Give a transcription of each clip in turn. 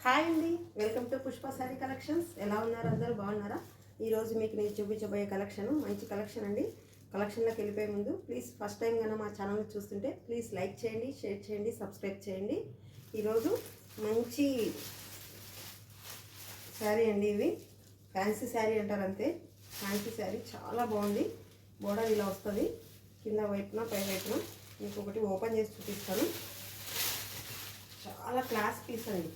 Hi అండి, welcome to Pushpa sari collections. ఎలా ఉన్నారు? అందరూ బాగున్నారా? ఈరోజు మీకు నేను చూపించబోయే కలెక్షన్ మంచి కలెక్షన్ అండి. కలెక్షన్లోకి వెళ్ళిపోయే ముందు ప్లీజ్ ఫస్ట్ టైం కన్నా మా ఛానల్ చూస్తుంటే ప్లీజ్ లైక్ చేయండి, షేర్ చేయండి, సబ్స్క్రైబ్ చేయండి. ఈరోజు మంచి శారీ అండి. ఇవి ఫ్యాన్సీ శారీ అంటారు అంతే. ఫ్యాన్సీ శారీ చాలా బాగుంది. బోర్డర్ ఇలా వస్తుంది, కింద వైపున పై వైపున. ఇంకొకటి ఓపెన్ చేసి చూపిస్తాను. చాలా క్లాస్ పీస్ అండి.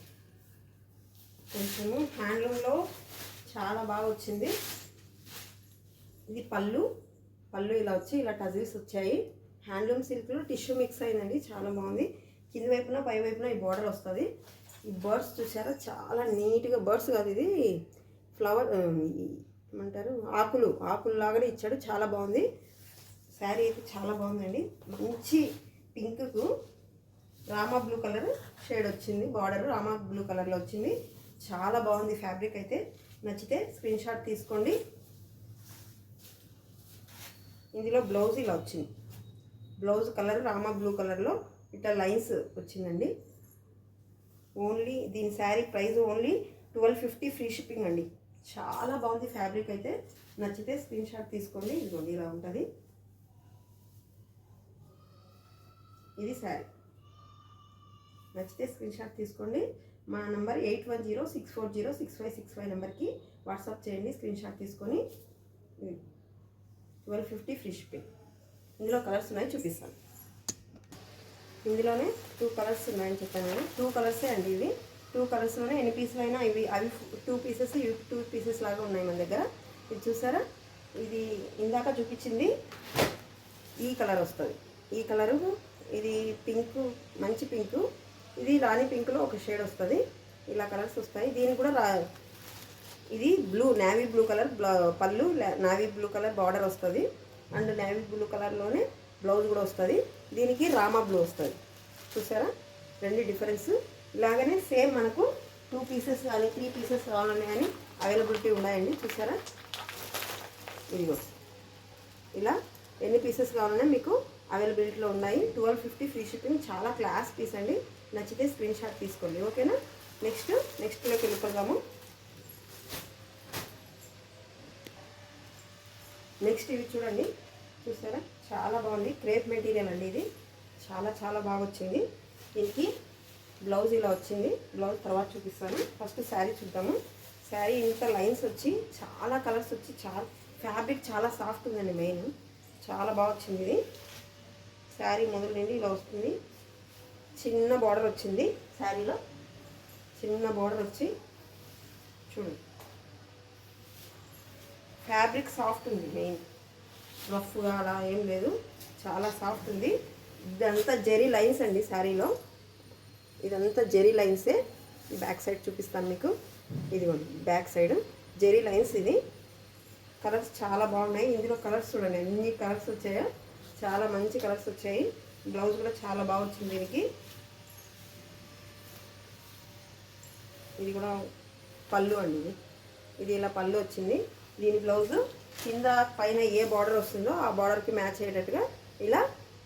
కొంచెము హ్యాండ్లూమ్లో చాలా బాగా వచ్చింది. ఇది పళ్ళు ఇలా వచ్చి ఇలా టజిల్స్ వచ్చాయి. హ్యాండ్లూమ్ సిల్క్లో టిష్యూ మిక్స్ అయిందండి, చాలా బాగుంది. కింది వైపున పై వైపున ఈ బార్డర్ వస్తుంది. ఈ బర్డ్స్ చూసారా, చాలా నీట్గా. బర్డ్స్ కాదు, ఇది ఫ్లవర్ ఏమంటారు, ఆకులు లాగానే ఇచ్చాడు. చాలా బాగుంది శారీ అయితే, చాలా బాగుందండి. మంచి పింక్కు రామా బ్లూ కలర్ షేడ్ వచ్చింది. బార్డర్ రామా బ్లూ కలర్లో వచ్చింది. చాలా బాగుంది ఫ్యాబ్రిక్ అయితే. నచ్చితే స్క్రీన్ షాట్ తీసుకోండి. ఇందులో బ్లౌజ్ ఇలా వచ్చింది. బ్లౌజ్ కలర్ రామా బ్లూ కలర్లో ఇట్లా లైన్స్ వచ్చిందండి. ఓన్లీ దీని sari price only 1250 free shipping అండి. చాలా బాగుంది ఫ్యాబ్రిక్ అయితే. నచ్చితే స్క్రీన్ షాట్ తీసుకోండి. ఇదిగోండి ఇలా ఉంటుంది. ఇది శారీ. నచ్చితే స్క్రీన్ షాట్ తీసుకోండి. మా నంబర్ 8106406565 నెంబర్కి వాట్సాప్ చేయండి. స్క్రీన్ షాట్ తీసుకొని 1250 ఫ్రీ షిప్పింగ్. ఇందులో కలర్స్ ఉన్నాయి, చూపిస్తాను. ఇందులోనే 2 కలర్స్ ఉన్నాయని చెప్పాను నేను. 2 కలర్సే అండి ఇవి. 2 కలర్స్లోనే ఎన్ని పీసులు అయినా ఇవి అవి 2 పీసెస్, ఇవి 2 పీసెస్ లాగా ఉన్నాయి మన దగ్గర. ఇది చూసారా, ఇది ఇందాక చూపించింది ఈ కలర్ వస్తుంది. ఈ కలరు, ఇది పింక్, మంచి పింకు. ఇది రాణి పింక్లో ఒక షేడ్ వస్తుంది. ఇలా కలర్స్ వస్తాయి. దీనికి కూడా ఇది బ్లూ, నేవీ బ్లూ కలర్ పళ్ళు, నేవీ బ్లూ కలర్ బార్డర్ వస్తుంది. అండ్ నేవీ బ్లూ కలర్లోనే బ్లౌజ్ కూడా వస్తుంది. దీనికి రామా బ్లూ వస్తుంది. చూసారా, 2 డిఫరెన్స్. ఇలాగనే సేమ్ మనకు 2 పీసెస్ కానీ 3 పీసెస్ కావాలని కానీ అవైలబిలిటీ ఉన్నాయండి. చూసారా, ఇదిగో ఇలా ఎన్ని పీసెస్ కావాలన్నా మీకు అవైలబిలిటీలో ఉన్నాయి. 1250 ఫ్రీ షిప్పింగ్. చాలా క్లాస్ పీస్ అండి. నచ్చితే స్క్రీన్ షాట్ తీసుకోండి, ఓకేనా? నెక్స్ట్లోకి వెళ్ళిపోదాము. నెక్స్ట్ ఇవి చూడండి, చూసారా, చాలా బాగుంది. క్రేప్ మెటీరియల్ అండి ఇది. చాలా బాగా వచ్చింది. దీనికి బ్లౌజ్ ఇలా వచ్చింది. బ్లౌజ్ తర్వాత చూపిస్తాను. ఫస్ట్ శారీ చూద్దాము. శారీ ఇంత లైన్స్ వచ్చి, చాలా కలర్స్ వచ్చి, ఫ్యాబ్రిక్ చాలా సాఫ్ట్ ఉందండి. మెయిన్ చాలా బాగా వచ్చింది ఇది. శారీ మొదలు నుండి ఇలా వస్తుంది. చిన్న బార్డర్ వచ్చింది శారీలో. చిన్న బార్డర్ వచ్చి చూడండి, ఫ్యాబ్రిక్ సాఫ్ట్ ఉంది. మెయిన్ రఫ్గా అలా ఏం లేదు, చాలా సాఫ్ట్ ఉంది. ఇదంతా జెరీ లైన్స్ అండి శారీలో. ఇదంతా జెరీ లైన్సే. బ్యాక్ సైడ్ చూపిస్తాను మీకు. ఇదిగోండి బ్యాక్ సైడ్ జెరీ లైన్స్. ఇది కలర్స్ చాలా బాగున్నాయి. ఇందులో కలర్స్ చూడండి, ఎన్ని కలర్స్ వచ్చాయో. చాలా మంచి కలర్స్ వచ్చాయి. బ్లౌజ్ కూడా చాలా బాగా వచ్చింది దీనికి. ఇది కూడా పళ్ళు అండి. ఇది ఇలా పళ్ళు వచ్చింది. దీని బ్లౌజ్ కింద పైన ఏ బార్డర్ వస్తుందో ఆ బార్డర్కి మ్యాచ్ అయ్యేటట్టుగా ఇలా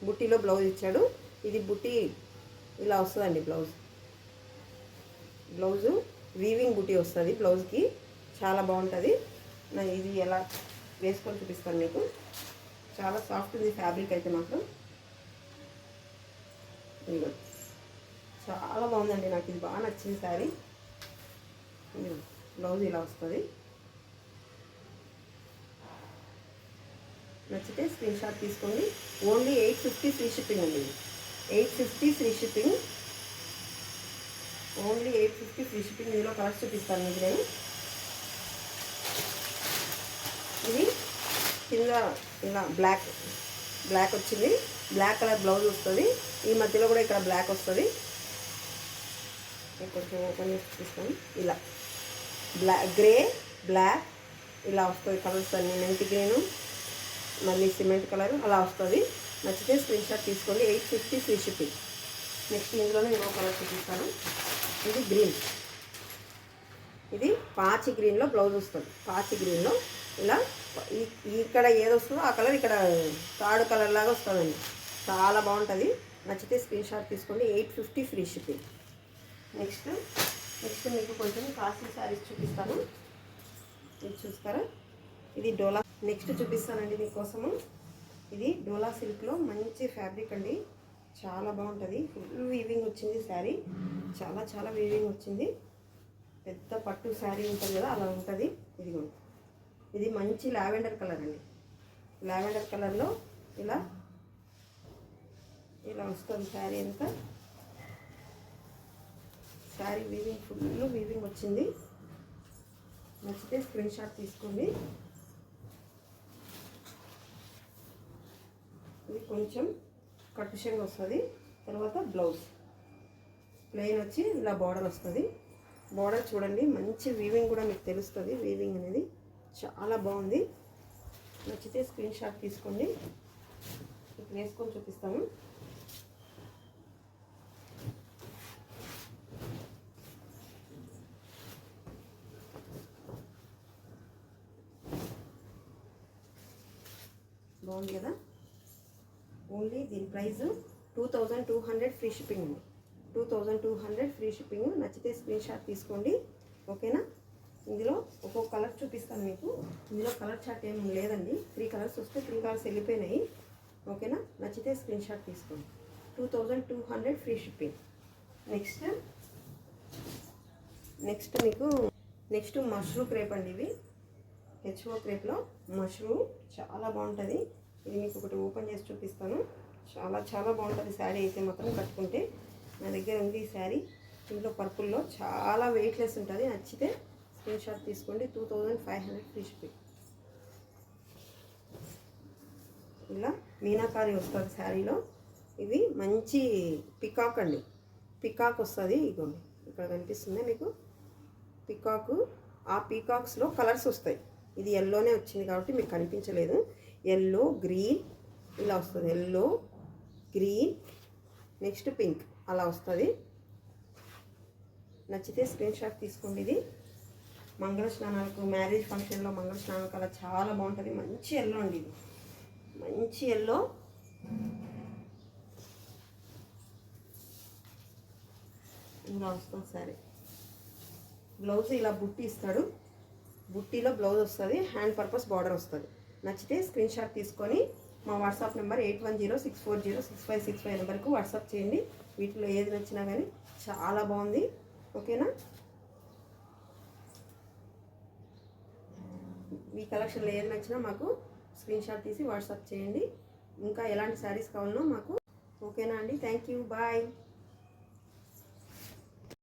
బుట్టీలో బ్లౌజ్ ఇచ్చాడు. ఇది బుట్టి ఇలా వస్తుందండి. బ్లౌజు వీవింగ్ బుట్టి వస్తుంది బ్లౌజ్కి. చాలా బాగుంటుంది. ఇది ఎలా వేసుకొని చూపిస్తాను మీకు. చాలా సాఫ్ట్ ఉంది ఫ్యాబ్రిక్ అయితే మాత్రం. ఇదిగో చాలా బాగుందండి, నాకు ఇది బాగా నచ్చింది శారీ. బ్లౌజ్ ఇలా వస్తుంది. నచ్చితే స్క్రీన్ షాట్ తీసుకోండి. ఓన్లీ 850 ఫ్రీ షిప్పింగ్ అండి. 850 free shipping. Only 850 free shipping. ఇందులో కలర్స్ చూపిస్తాను మీకు నేను. ఇది కింద ఇలా బ్లాక్ వచ్చింది. బ్లాక్ కలర్ బ్లౌజ్ వస్తుంది. ఈ మధ్యలో కూడా ఇక్కడ బ్లాక్ వస్తుంది. కొంచెం ఓపెన్ చేసి చూపిస్తాను. ఇలా గ్రే, బ్లాక్ ఇలా వస్తుంది కలర్స్ అన్నీ. మెంతి గ్రీను, మళ్ళీ సిమెంట్ కలర్ అలా వస్తుంది. నచ్చితే స్క్రీన్ షాట్ తీసుకోండి. 850 ఫ్రీ షిప్పింగ్. నెక్స్ట్ ఇందులోనే ఇంకో కలర్ చూపిస్తాను. ఇది గ్రీన్. ఇది పాచి గ్రీన్లో బ్లౌజ్ వస్తుంది. పాచి గ్రీన్లో ఇలా ఇక్కడ ఏది వస్తుందో ఆ కలర్ ఇక్కడ తాడు కలర్ లాగా వస్తుందండి. చాలా బాగుంటుంది. నచ్చితే స్క్రీన్ షాట్ తీసుకోండి. 850 ఫ్రీ షిప్పింగ్. నెక్స్ట్ నెక్స్ట్ మీకు కొంచెం కాస్ట్లీ శారీస్ చూపిస్తాను. ఇది చూస్తారా, ఇది డోలా. నెక్స్ట్ చూపిస్తానండి మీకోసము. ఇది డోలా సిల్క్లో మంచి ఫ్యాబ్రిక్ అండి, చాలా బాగుంటుంది. ఫుల్ వీవింగ్ వచ్చింది శారీ, చాలా చాలా వీవింగ్ వచ్చింది. పెద్ద పట్టు శారీ ఉంటుంది కదా, అలా ఉంటుంది. ఇదిగో ఇది మంచి లావెండర్ కలర్ అండి. లావెండర్ కలర్లో ఇలా ఇలా వస్తుంది శారీ అంతా. శారీ వీవింగ్ ఫుల్ వీవింగ్ వచ్చింది. నచ్చితే స్క్రీన్ షాట్ తీసుకోండి. ఇది కొంచెం కట్టుషంగా వస్తుంది. తర్వాత బ్లౌజ్ ప్లెయిన్ వచ్చి ఇలా బార్డర్ వస్తుంది. బార్డర్ చూడండి, మంచి వీవింగ్ కూడా మీకు తెలుస్తుంది. వీవింగ్ అనేది చాలా బాగుంది. నచ్చితే స్క్రీన్ షాట్ తీసుకోండి. ఇప్పుడు వేసుకొని చూపిస్తాను. బాగుంది కదా. ఓన్లీ దీని ప్రైస్ 2200 ఫ్రీ షిప్పింగ్ అండి. 2200 ఫ్రీ షిప్పింగ్. నచ్చితే స్క్రీన్ షాట్ తీసుకోండి, ఓకేనా. ఇందులో ఒక్కొక్క కలర్ చూపిస్తాను మీకు. ఇందులో కలర్ చార్ట్ ఏమి లేదండి. 3 కలర్స్ వస్తే 3 కలర్స్ వెళ్ళిపోయినాయి, ఓకేనా. నచ్చితే స్క్రీన్ షాట్ తీసుకోండి. 2200 ఫ్రీ షిప్పింగ్. నెక్స్ట్ మీకు మష్రూ క్రేప్ అండి. ఇవి హెచ్ఓ క్రేప్లో మష్రూ చాలా బాగుంటుంది. ఇది మీకు ఒకటి ఓపెన్ చేసి చూపిస్తాను. చాలా చాలా బాగుంటుంది శారీ అయితే మాత్రం కట్టుకుంటే. నా దగ్గర ఉంది ఈ శారీ. ఇందులో పర్పుల్లో చాలా వెయిట్లెస్ ఉంటుంది. నచ్చితే స్క్రీన్ షాట్ తీసుకోండి. 2500 ఫ్రీ షిప్పింగ్. ఇలా మీనాకారి వస్తుంది శారీలో. ఇవి మంచి పికాక్ అండి, పికాక్ వస్తుంది. ఇగోండి ఇక్కడ కనిపిస్తుంది మీకు పికాకు. ఆ పీకాక్స్లో కలర్స్ వస్తాయి. ఇది ఎల్లోనే వచ్చింది కాబట్టి మీకు కనిపించలేదు. ఎల్లో గ్రీన్ ఇలా వస్తుంది. ఎల్లో గ్రీన్ నెక్స్ట్ పింక్ అలా వస్తుంది. నచ్చితే స్క్రీన్ షాట్ తీసుకోండి. ఇది మంగళ స్నానాలకు, మ్యారేజ్ ఫంక్షన్లో మంగళ స్నానాలకు అలా చాలా బాగుంటుంది. మంచి ఎల్లో అండి, ఇది మంచి ఎల్లో. ఇలా వస్తుంది సరే. బ్లౌజ్ ఇలా బుట్టి ఇస్తాడు, బుట్టీలో బ్లౌజ్ వస్తుంది. హ్యాండ్ పర్పస్ బార్డర్ వస్తుంది. నచ్చితే స్క్రీన్ షాట్ తీసుకొని మా వాట్సాప్ నెంబర్ 8106406565 నెంబర్కు వాట్సాప్ చేయండి. వీటిలో ఏది నచ్చినా కానీ చాలా బాగుంది, ఓకేనా. మీ కలెక్షన్లో ఏది నచ్చినా మాకు స్క్రీన్ షాట్ తీసి వాట్సాప్ చేయండి. ఇంకా ఎలాంటి శారీస్ కావాలనో మాకు, ఓకేనా అండి. Thank you, bye.